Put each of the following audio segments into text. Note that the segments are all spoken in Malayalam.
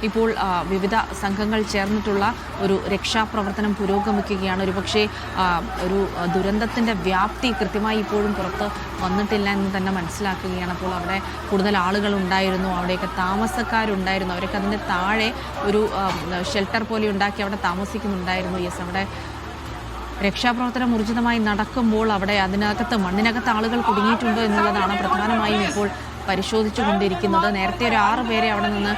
ഇപ്പോൾ വിവിധ സംഘങ്ങൾ ചേർന്നിട്ടുള്ള ഒരു രക്ഷാപ്രവർത്തനം പുരോഗമിക്കുകയാണ്. ഒരുപക്ഷെ ഒരു ദുരന്തത്തിൻ്റെ വ്യാപ്തി കൃത്യമായി ഇപ്പോഴും പുറത്ത് വന്നിട്ടില്ല എന്ന് തന്നെ മനസ്സിലാക്കുകയാണ്. അപ്പോൾ അവിടെ കൂടുതൽ ആളുകൾ ഉണ്ടായിരുന്നു, അവിടെയൊക്കെ താമസക്കാരുണ്ടായിരുന്നു, അവരൊക്കെ അതിൻ്റെ താഴെ ഒരു ഷെൽട്ടർ പോലെ ഉണ്ടാക്കി അവിടെ താമസിക്കുന്നുണ്ടായിരുന്നു. അവിടെ രക്ഷാപ്രവർത്തനം ഊർജിതമായി നടക്കുമ്പോൾ അവിടെ അതിനകത്ത് മണ്ണിനകത്ത് ആളുകൾ കുടുങ്ങിയിട്ടുണ്ടോ എന്നുള്ളതാണ് പ്രധാനമായും ഇപ്പോൾ പരിശോധിച്ചുകൊണ്ടിരിക്കുന്നത്. നേരത്തെ ഒരു 6 പേരെ അവിടെ നിന്ന്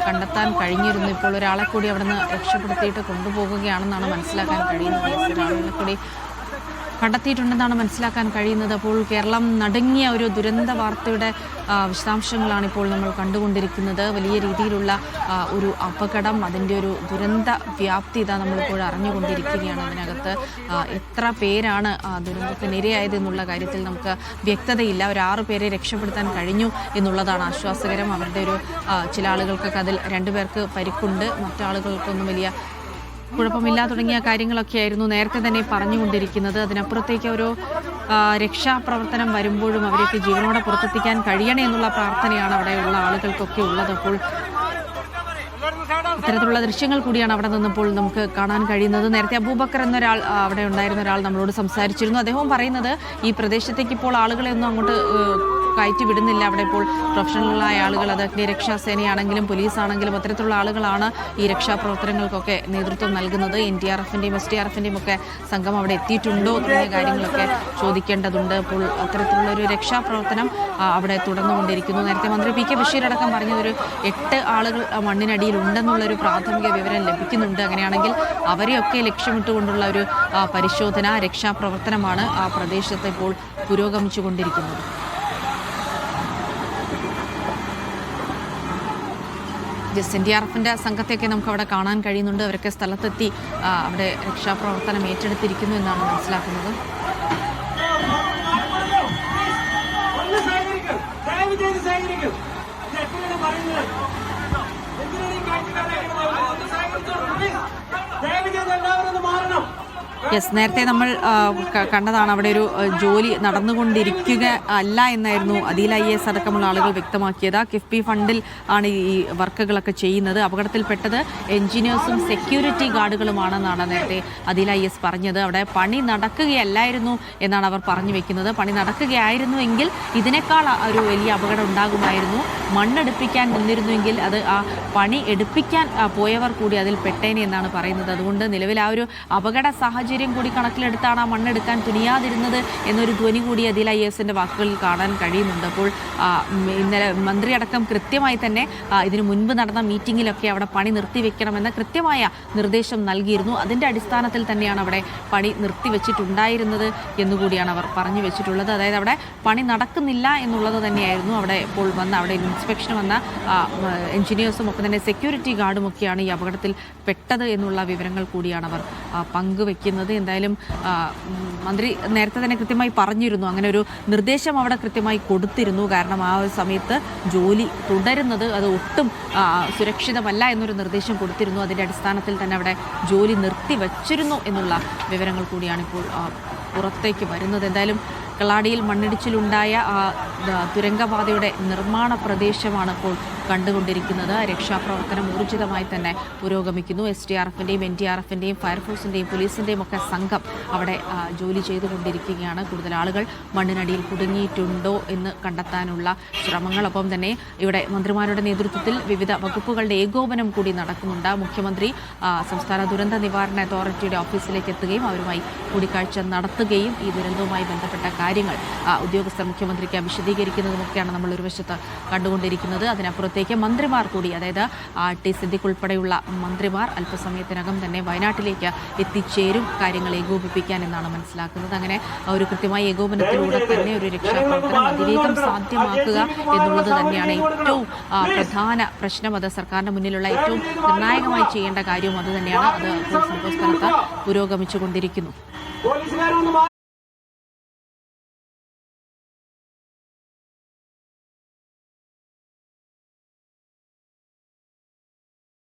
കണ്ടെത്താൻ കഴിഞ്ഞിരുന്നു. ഇപ്പോൾ ഒരാളെ കൂടി അവിടെ നിന്ന് രക്ഷപ്പെടുത്തിയിട്ട് കൊണ്ടുപോകുകയാണെന്നാണ് മനസ്സിലാക്കാൻ കഴിയുന്നത്. ഒരാളെ കൂടി കണ്ടെത്തിയിട്ടുണ്ടെന്നാണ് മനസ്സിലാക്കാൻ കഴിയുന്നത്. അപ്പോൾ കേരളം നടുങ്ങിയ ഒരു ദുരന്ത വാർത്തയുടെ വിശദാംശങ്ങളാണ് ഇപ്പോൾ നമ്മൾ കണ്ടുകൊണ്ടിരിക്കുന്നത്. വലിയ രീതിയിലുള്ള ഒരു അപകടം, അതിൻ്റെ ഒരു ദുരന്ത വ്യാപ്തി ഇതാ നമ്മളിപ്പോൾ അറിഞ്ഞുകൊണ്ടിരിക്കുകയാണ്. അതിനകത്ത് എത്ര പേരാണ് ദുരന്തത്തിനിരയായത് എന്നുള്ള കാര്യത്തിൽ നമുക്ക് വ്യക്തതയില്ല. ഒരു 6 പേരെ രക്ഷപ്പെടുത്താൻ കഴിഞ്ഞു എന്നുള്ളതാണ് ആശ്വാസകരം. അവരുടെ ഒരു ചില ആളുകൾക്കൊക്കെ അതിൽ 2 പേർക്ക് പരിക്കുണ്ട്, മറ്റാളുകൾക്കൊന്നും വലിയ കുഴപ്പമില്ല തുടങ്ങിയ കാര്യങ്ങളൊക്കെയായിരുന്നു നേരത്തെ തന്നെ പറഞ്ഞുകൊണ്ടിരിക്കുന്നത്. അതിനപ്പുറത്തേക്ക് ഒരു രക്ഷാപ്രവർത്തനം വരുമ്പോഴും അവരെയൊക്കെ ജീവനോടെ പുറത്തെത്തിക്കാൻ കഴിയണേ എന്നുള്ള പ്രാർത്ഥനയാണ് അവിടെയുള്ള ആളുകൾക്കൊക്കെ ഉള്ളത്. അപ്പോൾ ഇത്തരത്തിലുള്ള ദൃശ്യങ്ങൾ കൂടിയാണ് അവിടെ നിന്നപ്പോൾ നമുക്ക് കാണാൻ കഴിയുന്നത്. നേരത്തെ അബൂബക്കർ എന്നൊരാൾ അവിടെ ഉണ്ടായിരുന്ന ഒരാൾ നമ്മളോട് സംസാരിച്ചിരുന്നു. അദ്ദേഹവും പറയുന്നത് ഈ പ്രദേശത്തേക്ക് ഇപ്പോൾ ആളുകളെ ഒന്നും അങ്ങോട്ട് കയറ്റി വിടുന്നില്ല. അവിടെ ഇപ്പോൾ പ്രൊഫഷണലായ ആളുകൾ, അത് രക്ഷാസേനയാണെങ്കിലും പോലീസാണെങ്കിലും അത്തരത്തിലുള്ള ആളുകളാണ് ഈ രക്ഷാപ്രവർത്തനങ്ങൾക്കൊക്കെ നേതൃത്വം നൽകുന്നത്. NDRFൻ്റെയും SDRFൻ്റെയും ഒക്കെ സംഘം അവിടെ എത്തിയിട്ടുണ്ടോ തുടങ്ങിയ കാര്യങ്ങളൊക്കെ ചോദിക്കേണ്ടതുണ്ട്. അപ്പോൾ അത്തരത്തിലുള്ള ഒരു രക്ഷാപ്രവർത്തനം അവിടെ തുടർന്നുകൊണ്ടിരിക്കുന്നു. നേരത്തെ മന്ത്രി PK ബഷീർ അടക്കം പറഞ്ഞതൊരു 8 ആളുകൾ മണ്ണിനടിയിൽ ഉണ്ടെന്നുള്ളൊരു പ്രാഥമിക വിവരം ലഭിക്കുന്നുണ്ട്. അങ്ങനെയാണെങ്കിൽ അവരെയൊക്കെ ലക്ഷ്യമിട്ടുകൊണ്ടുള്ള ഒരു പരിശോധന, രക്ഷാപ്രവർത്തനമാണ് ആ പ്രദേശത്ത് ഇപ്പോൾ പുരോഗമിച്ചുകൊണ്ടിരിക്കുന്നത്. NDRFൻ്റെ സംഘത്തെയൊക്കെ നമുക്ക് അവിടെ കാണാൻ കഴിയുന്നുണ്ട്. അവരൊക്കെ സ്ഥലത്തെത്തി അവിടെ രക്ഷാപ്രവർത്തനം ഏറ്റെടുത്തിരിക്കുന്നു എന്നാണ് മനസ്സിലാക്കുന്നത്. നേരത്തെ നമ്മൾ കണ്ടതാണ് അവിടെ ഒരു ജോലി നടന്നുകൊണ്ടിരിക്കുക അല്ല എന്നായിരുന്നു അദീല IAS അടക്കമുള്ള ആളുകൾ വ്യക്തമാക്കിയത്. കിഫ്ബി ഫണ്ടിൽ ആണ് ഈ വർക്കുകളൊക്കെ ചെയ്യുന്നത്. അപകടത്തിൽപ്പെട്ടത് എഞ്ചിനീയേഴ്സും സെക്യൂരിറ്റി ഗാർഡുകളുമാണെന്നാണ് നേരത്തെ അദീല IAS പറഞ്ഞത്. അവിടെ പണി നടക്കുകയല്ലായിരുന്നു എന്നാണ് അവർ പറഞ്ഞു വെക്കുന്നത്. പണി നടക്കുകയായിരുന്നുവെങ്കിൽ ഇതിനേക്കാൾ ഒരു വലിയ അപകടം ഉണ്ടാകുമായിരുന്നു. മണ്ണെടുപ്പിക്കാൻ നിന്നിരുന്നുവെങ്കിൽ അത് ആ പണി എടുപ്പിക്കാൻ പോയവർ കൂടി അതിൽ പെട്ടേനെ എന്നാണ് പറയുന്നത്. അതുകൊണ്ട് നിലവിൽ ആ ഒരു അപകട സാഹചര്യം കൂടി കണക്കിലെടുത്താണ് ആ മണ്ണെടുക്കാൻ തുനിയാതിരുന്നത് എന്നൊരു ധ്വനി കൂടി അദീല IASൻ്റെ വാക്കുകളിൽ കാണാൻ കഴിയുന്നുണ്ട്. അപ്പോൾ ഇന്നലെ മന്ത്രിയടക്കം കൃത്യമായി തന്നെ ഇതിനു മുൻപ് നടന്ന മീറ്റിങ്ങിലൊക്കെ അവിടെ പണി നിർത്തിവെക്കണമെന്ന കൃത്യമായ നിർദ്ദേശം നൽകിയിരുന്നു. അതിൻ്റെ അടിസ്ഥാനത്തിൽ തന്നെയാണ് അവിടെ പണി നിർത്തിവെച്ചിട്ടുണ്ടായിരുന്നത് എന്നുകൂടിയാണ് അവർ പറഞ്ഞു വെച്ചിട്ടുള്ളത്. അതായത് അവിടെ പണി നടക്കുന്നില്ല എന്നുള്ളത് തന്നെയായിരുന്നു അവിടെ ഇപ്പോൾ അവിടെ ഇൻസ്പെക്ഷൻ വന്ന എഞ്ചിനീയേഴ്സും ഒക്കെ തന്നെ സെക്യൂരിറ്റി ഗാർഡും ഒക്കെയാണ് ഈ അപകടത്തിൽ പെട്ടത് എന്നുള്ള വിവരങ്ങൾ കൂടിയാണ് അവർ പങ്കുവെക്കുന്നത്. എന്തായാലും മന്ത്രി നേരത്തെ തന്നെ കൃത്യമായി പറഞ്ഞിരുന്നു, അങ്ങനെ ഒരു നിർദ്ദേശം അവിടെ കൃത്യമായി കൊടുത്തിരുന്നു. കാരണം ആ ഒരു സമയത്ത് ജോലി തുടരുന്നത് അത് ഒട്ടും സുരക്ഷിതമല്ല എന്നൊരു നിർദ്ദേശം കൊടുത്തിരുന്നു. അതിൻ്റെ അടിസ്ഥാനത്തിൽ തന്നെ അവിടെ ജോലി നിർത്തിവച്ചിരുന്നു എന്നുള്ള വിവരങ്ങൾ കൂടിയാണ് ഇപ്പോൾ പുറത്തേക്ക് വരുന്നത്. എന്തായാലും കള്ളാടിയിൽ മണ്ണിടിച്ചിലുണ്ടായ തുരങ്കപാതയുടെ നിർമ്മാണ പ്രദേശമാണ് ഇപ്പോൾ കണ്ടുകൊണ്ടിരിക്കുന്നത്. രക്ഷാപ്രവർത്തനം ഊർജിതമായി തന്നെ പുരോഗമിക്കുന്നു. SDRFൻ്റെയും NDRFൻ്റെയും ഫയർഫോഴ്സിൻ്റെയും പോലീസിൻ്റെയും ഒക്കെ സംഘം അവിടെ ജോലി ചെയ്തുകൊണ്ടിരിക്കുകയാണ്. കൂടുതൽ ആളുകൾ മണ്ണിനടിയിൽ കുടുങ്ങിയിട്ടുണ്ടോ എന്ന് കണ്ടെത്താനുള്ള ശ്രമങ്ങളൊപ്പം തന്നെ ഇവിടെ മന്ത്രിമാരുടെ നേതൃത്വത്തിൽ വിവിധ വകുപ്പുകളുടെ ഏകോപനം കൂടി നടക്കുന്നുണ്ട്. മുഖ്യമന്ത്രി സംസ്ഥാന ദുരന്ത നിവാരണ അതോറിറ്റിയുടെ ഓഫീസിലേക്ക് എത്തുകയും അവരുമായി കൂടിക്കാഴ്ച നടത്തുകയും ഈ ദുരന്തവുമായി ബന്ധപ്പെട്ട കാര്യങ്ങൾ ഉദ്യോഗസ്ഥർ മുഖ്യമന്ത്രിക്ക് വിശദീകരിക്കുന്നതുമൊക്കെയാണ് നമ്മൾ ഒരു വശത്ത് കണ്ടുകൊണ്ടിരിക്കുന്നത്. അതിനപ്പുറത്തേക്ക് മന്ത്രിമാർ കൂടി, അതായത് T സിദ്ദിഖ് ഉൾപ്പെടെയുള്ള മന്ത്രിമാർ അല്പസമയത്തിനകം തന്നെ വയനാട്ടിലേക്ക് എത്തിച്ചേരും കാര്യങ്ങൾ ഏകോപിപ്പിക്കാൻ എന്നാണ് മനസ്സിലാക്കുന്നത്. അങ്ങനെ ഒരു കൃത്യമായ ഏകോപനത്തിലൂടെ തന്നെ ഒരു രക്ഷാപ്രവർത്തനം അതിവേഗം സാധ്യമാക്കുക എന്നുള്ളത് തന്നെയാണ് ഏറ്റവും പ്രധാന പ്രശ്നം. അത് സർക്കാരിന് മുന്നിലുള്ള ഏറ്റവും നിർണായകമായി ചെയ്യേണ്ട കാര്യവും അത് തന്നെയാണ്. അത് സംഭവ സ്ഥലത്ത് പുരോഗമിച്ചുകൊണ്ടിരിക്കുന്നു.